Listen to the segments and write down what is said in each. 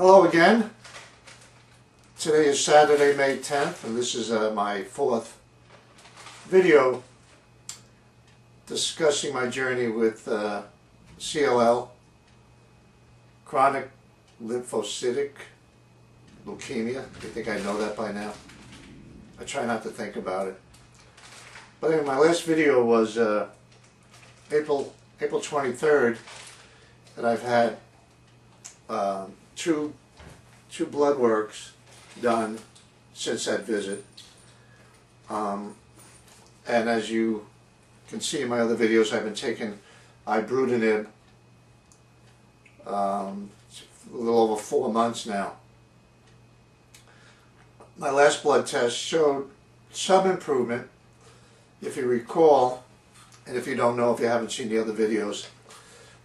Hello again. Today is Saturday, May 10th, and this is my fourth video discussing my journey with CLL, chronic lymphocytic leukemia. You think I know that by now? I try not to think about it. But anyway, my last video was April 23rd, and I've had two blood works done since that visit. And as you can see in my other videos, I've been taking Ibrutinib a little over 4 months now. My last blood test showed some improvement. If you recall, and if you don't know, if you haven't seen the other videos,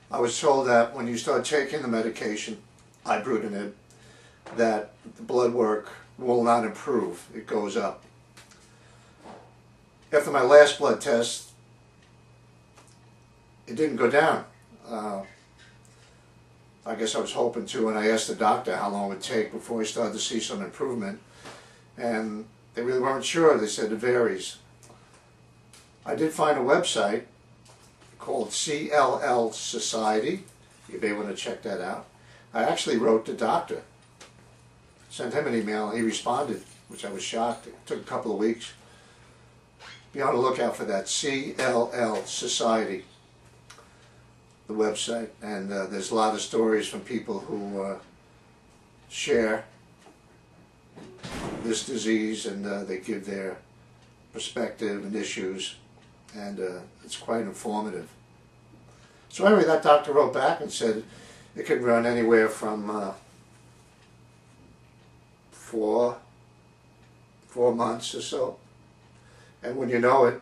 I was told that when you start taking the medication, Ibrutinib, that the blood work will not improve. It goes up. After my last blood test, it didn't go down. I guess I was hoping to, and I asked the doctor how long it would take before he started to see some improvement, and they really weren't sure. They said it varies. I did find a website called CLL Society. You may want to check that out. I actually wrote the doctor, sent him an email, and he responded, which I was shocked. It took a couple of weeks. Be on the lookout for that, CLL Society, the website. And there's a lot of stories from people who share this disease, and they give their perspective and issues, and it's quite informative. So anyway, that doctor wrote back and said it could run anywhere from 4 months or so. And when you know it,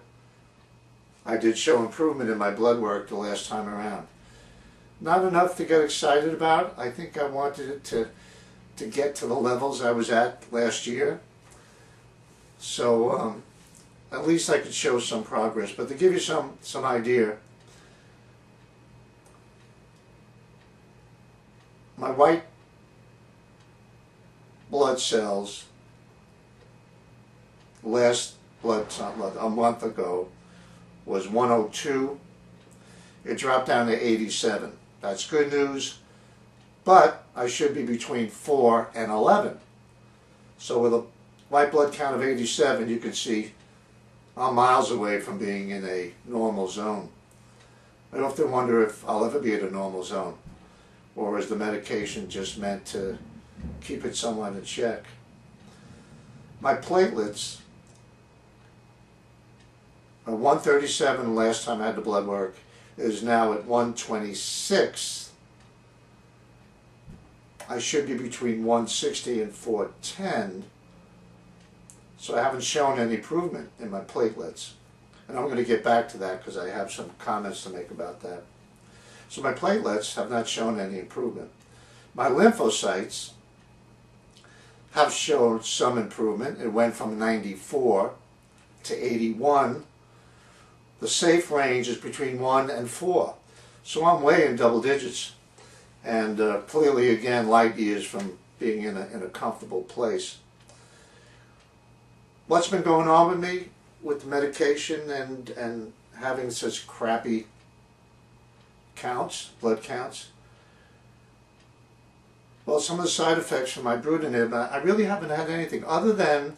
I did show improvement in my blood work the last time around. Not enough to get excited about. I think I wanted it to get to the levels I was at last year. So at least I could show some progress. But to give you some idea, my white blood cells last a month ago was 102. It dropped down to 87. That's good news, but I should be between 4 and 11. So with a white blood count of 87, you can see I'm miles away from being in a normal zone. I often wonder if I'll ever be in a normal zone, or is the medication just meant to keep it somewhat in check? My platelets are 137 last time I had the blood work, is now at 126. I should be between 160 and 410. So I haven't shown any improvement in my platelets. And I'm going to get back to that because I have some comments to make about that. So my platelets have not shown any improvement. My lymphocytes have shown some improvement. It went from 94 to 81. The safe range is between 1 and 4. So I'm way in double digits. And clearly, again, light years from being in a comfortable place. What's been going on with me with the medication and having such crappy counts, blood counts? Well, some of the side effects from my Ibrutinib, I really haven't had anything other than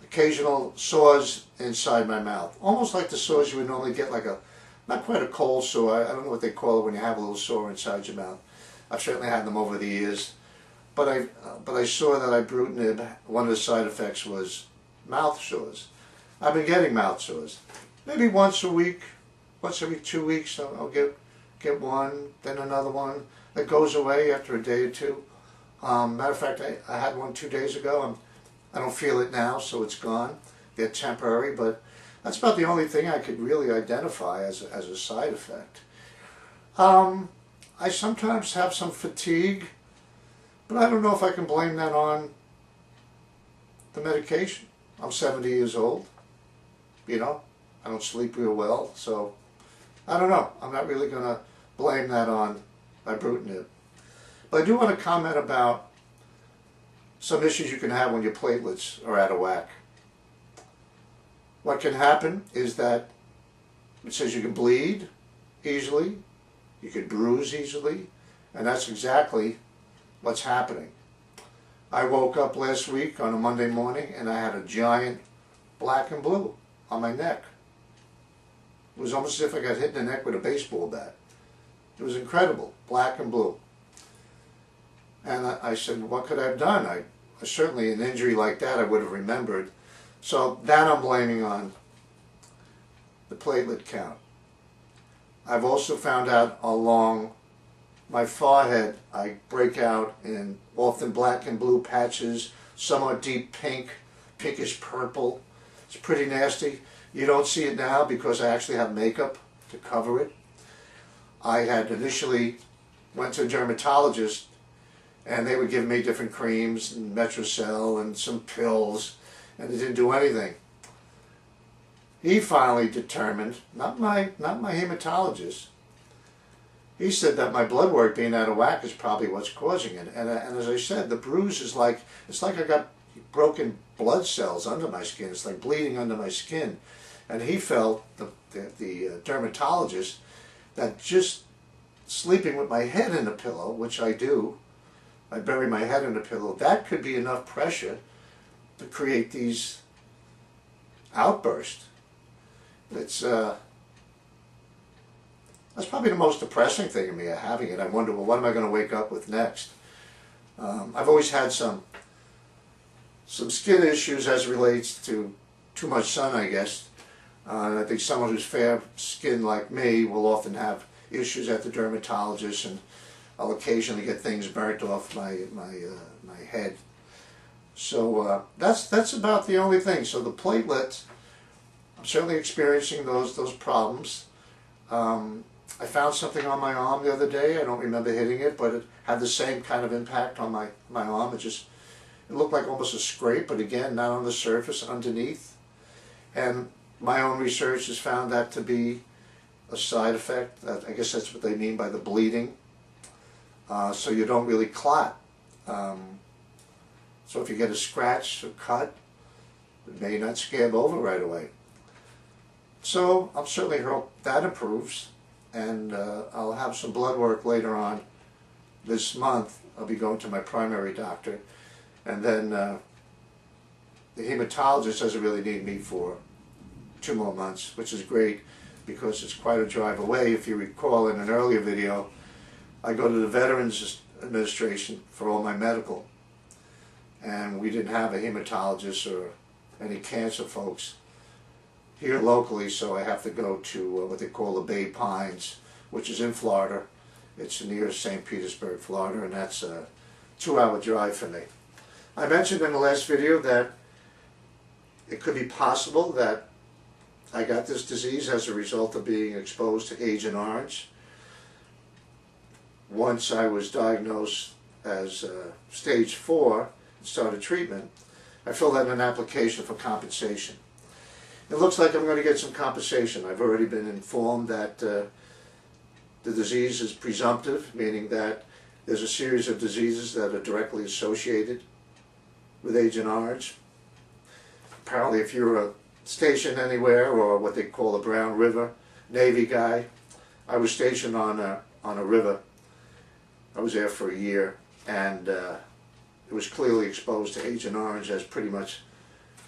occasional sores inside my mouth. Almost like the sores you would normally get, like not quite a cold sore. I don't know what they call it when you have a little sore inside your mouth. I've certainly had them over the years. But I saw that Ibrutinib, one of the side effects was mouth sores. I've been getting mouth sores. Maybe once a week, once every 2 weeks, I'll get one, then another one. It goes away after a day or two. Matter of fact, I had one 2 days ago. I don't feel it now, so it's gone. They're temporary, but that's about the only thing I could really identify as a side effect. I sometimes have some fatigue, but I don't know if I can blame that on the medication. I'm 70 years old, you know, I don't sleep real well, so I don't know. I'm not really going to blame that on Ibrutinib. But I do want to comment about some issues you can have when your platelets are out of whack. What can happen is that it says you can bleed easily, you can bruise easily, and that's exactly what's happening. I woke up last week on a Monday morning and I had a giant black and blue on my neck. It was almost as if I got hit in the neck with a baseball bat. It was incredible, black and blue. And I said, what could I have done? Certainly an injury like that I would have remembered. So that I'm blaming on the platelet count. I've also found out along my forehead I break out in often black and blue patches, somewhat deep pink, pinkish purple. It's pretty nasty. You don't see it now because I actually have makeup to cover it. I had initially went to a dermatologist and they would give me different creams and Metrocel and some pills, and it didn't do anything. He finally determined, not my hematologist, he said that my blood work being out of whack is probably what's causing it. And as I said, the bruise is like, it's like I got broken blood cells under my skin. It's like bleeding under my skin. And he felt, the dermatologist, that just sleeping with my head in a pillow, which I do, I bury my head in a pillow, that could be enough pressure to create these outbursts. It's that's probably the most depressing thing in me, having it. I wonder, well, what am I going to wake up with next? I've always had some skin issues as it relates to too much sun, I guess. I think someone who's fair skinned like me will often have issues at the dermatologist, and I'll occasionally get things burnt off my head. So that's about the only thing. So the platelets, I'm certainly experiencing those problems. I found something on my arm the other day. I don't remember hitting it, but it had the same kind of impact on my arm. It looked like almost a scrape, but again, not on the surface, underneath. And my own research has found that to be a side effect. I guess that's what they mean by the bleeding. So you don't really clot. So if you get a scratch or cut, it may not scab over right away. So I'll certainly hope that improves, and I'll have some blood work later on this month. I'll be going to my primary doctor, and then the hematologist doesn't really need me for 2 more months, which is great because it's quite a drive away. If you recall in an earlier video, I go to the Veterans Administration for all my medical, and we didn't have a hematologist or any cancer folks here locally, so I have to go to what they call the Bay Pines, which is in Florida. It's near St. Petersburg, Florida, and that's a 2-hour drive for me. I mentioned in the last video that it could be possible that I got this disease as a result of being exposed to Agent Orange. Once I was diagnosed as stage 4 and started treatment, I filled out an application for compensation. It looks like I'm going to get some compensation. I've already been informed that the disease is presumptive, meaning that there's a series of diseases that are directly associated with Agent Orange. Apparently, if you're stationed anywhere, or what they call the Brown River, Navy guy, I was stationed on a river. I was there for a year, and it was clearly exposed to Agent Orange, as pretty much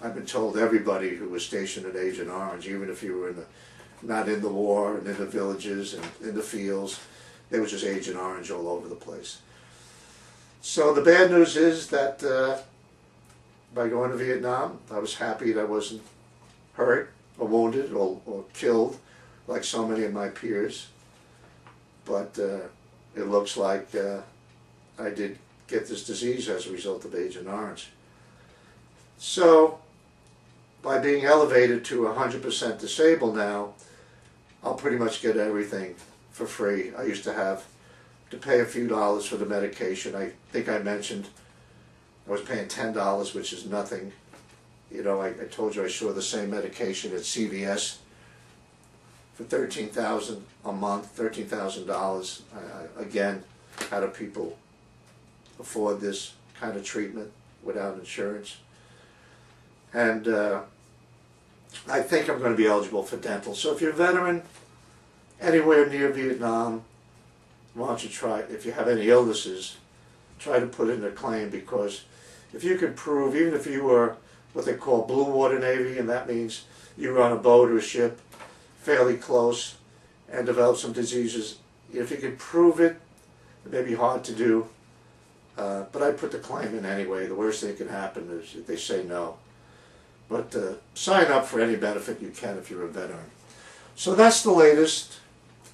I've been told everybody who was stationed at Agent Orange, even if you were not in the war and in the villages and in the fields, there was just Agent Orange all over the place. So the bad news is that by going to Vietnam, I was happy that I wasn't hurt or wounded or killed like so many of my peers. But it looks like I did get this disease as a result of Agent Orange. So by being elevated to 100% disabled now, I'll pretty much get everything for free. I used to have to pay a few dollars for the medication. I think I mentioned I was paying $10, which is nothing. You know, I told you I saw the same medication at CVS for $13,000 a month, $13,000. Again, how do people afford this kind of treatment without insurance. And I think I'm going to be eligible for dental. So if you're a veteran anywhere near Vietnam, why don't you try, if you have any illnesses, try to put in a claim, because if you can prove, even if you were what they call blue water Navy, and that means you were on a boat or a ship fairly close and developed some diseases, if you can prove it, it may be hard to do, but I put the claim in anyway. The worst thing that can happen is if they say no. But sign up for any benefit you can if you're a veteran. So that's the latest.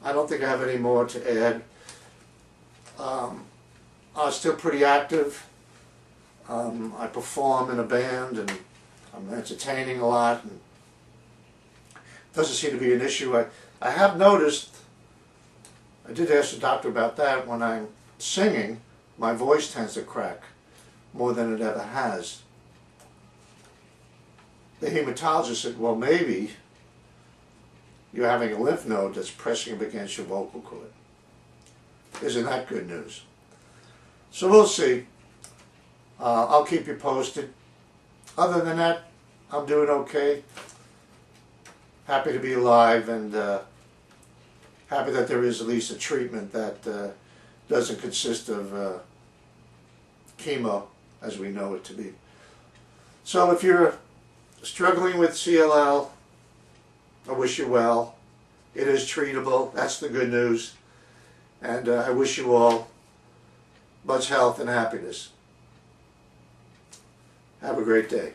I don't think I have any more to add. I'm still pretty active. I perform in a band, and I'm entertaining a lot, and it doesn't seem to be an issue. I have noticed, I did ask the doctor about that, when I'm singing, my voice tends to crack more than it ever has. The hematologist said, well, maybe you're having a lymph node that's pressing up against your vocal cord. Isn't that good news? So we'll see. I'll keep you posted. Other than that, I'm doing okay. Happy to be alive, and happy that there is at least a treatment that doesn't consist of chemo as we know it to be. So if you're struggling with CLL, I wish you well. It is treatable. That's the good news. And I wish you all much health and happiness. Have a great day.